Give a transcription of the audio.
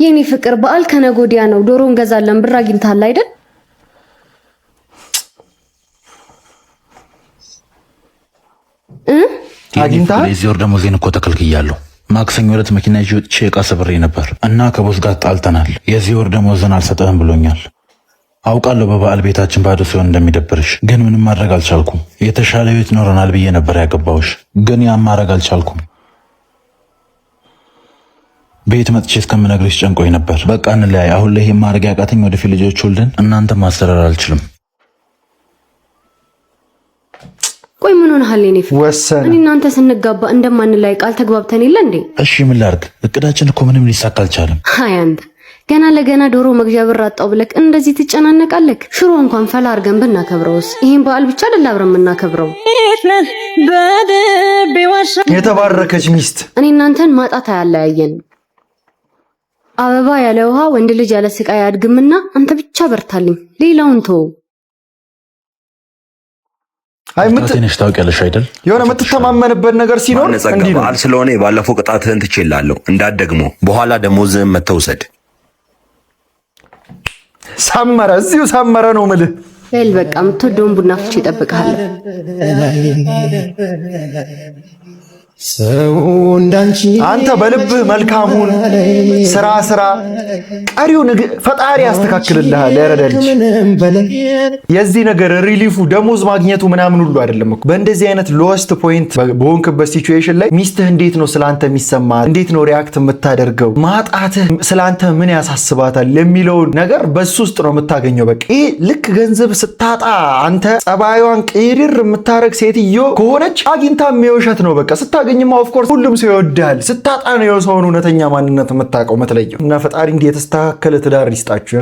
የኔ ፍቅር በዓል ከነጎዲያ ነው። ዶሮ እንገዛለን። ብር አግኝተሃል አይደል? አግኝተሃል? ለዚህ ወር ደሞዜን እኮ ተከልክያለሁ። ማክሰኞ ዕለት መኪና ይዤ ወጥቼ ዕቃ ሰብሬ ነበር እና ከቦስ ጋር ጣልተናል። የዚህ ወር ደሞዝን አልሰጠህም ብሎኛል። አውቃለሁ በበዓል ቤታችን ባዶ ሲሆን እንደሚደብርሽ፣ ግን ምንም ማድረግ አልቻልኩም። የተሻለ ቤት ኖረናል ብዬ ነበር ያገባሁሽ፣ ግን ያን ማድረግ አልቻልኩም። ቤት መጥቼ እስከምነግርሽ ጨንቆኝ ነበር። በቃ እንለያይ። አሁን ላይ ይሄን ማድረግ ያቃተኝ ወደፊት ልጆች ወልደን እናንተ ማስተዳደር አልችልም። ቆይ ምን ሆነሃል? የኔ ፍቅር እኔ እናንተ ስንጋባ እንደማንለያይ ቃል ተግባብተን የለ እንዴ? እሺ ምን ላድርግ? እቅዳችን እኮ ምንም ሊሳካ አልቻለም። አይ አንተ ገና ለገና ዶሮ መግዣ ብር አጣው ብለክ እንደዚህ ትጨናነቃለክ? ሽሮ እንኳን ፈላ አድርገን ብናከብረውስ? ይሄን በዓል ብቻ አይደል አብረን የምናከብረው? የተባረከች ሚስት እኔ እናንተን ማጣት አያለያየን። አበባ ያለ ውሃ ወንድ ልጅ ያለ ስቃይ አያድግምና አንተ ብቻ በርታልኝ፣ ሌላውን ተው። አይ ትንሽ ታውቂያለሽ አይደል? የሆነ የምትተማመንበት ነገር ሲኖር እንዲህ ነው። በዓል ስለሆነ ባለፈው ቅጣትህን ትችላለህ እንዳትደግሞ፣ በኋላ ደሞዝህን መተውሰድ። ሰመረ፣ እዚሁ ሰመረ ነው የምልህ። በል በቃ የምትወደውን ቡና ፍቼ እጠብቅሃለሁ። አንተ በልብህ መልካሙን ስራ ቀሪውን ፈጣሪ ያስተካክልልሃል። ያረዳልሽ የዚህ ነገር ሪሊፉ ደሞዝ ማግኘቱ ምናምን ሁሉ አይደለም እኮ። በእንደዚህ አይነት ሎስት ፖይንት በሆንክበት ሲቹዌሽን ላይ ሚስትህ እንዴት ነው ስላንተ የሚሰማ፣ እንዴት ነው ሪያክት የምታደርገው፣ ማጣትህ ስላንተ ምን ያሳስባታል የሚለውን ነገር በሱ ውስጥ ነው የምታገኘው። በቃ ይሄ ልክ ገንዘብ ስታጣ አንተ ጸባዩን ቅይርር የምታረግ ሴትዮ ከሆነች አግኝታ የሚውሸት ነው በቃ። ስታገኝማ ኦፍ ኮርስ ሁሉም ሰው ይወዳል። ስታጣ ነው የሰውን እውነተኛ ማንነት የምታውቀው የምትለየው። እና ፈጣሪ እንዲህ የተስተካከለ ትዳር ይስጣችሁ።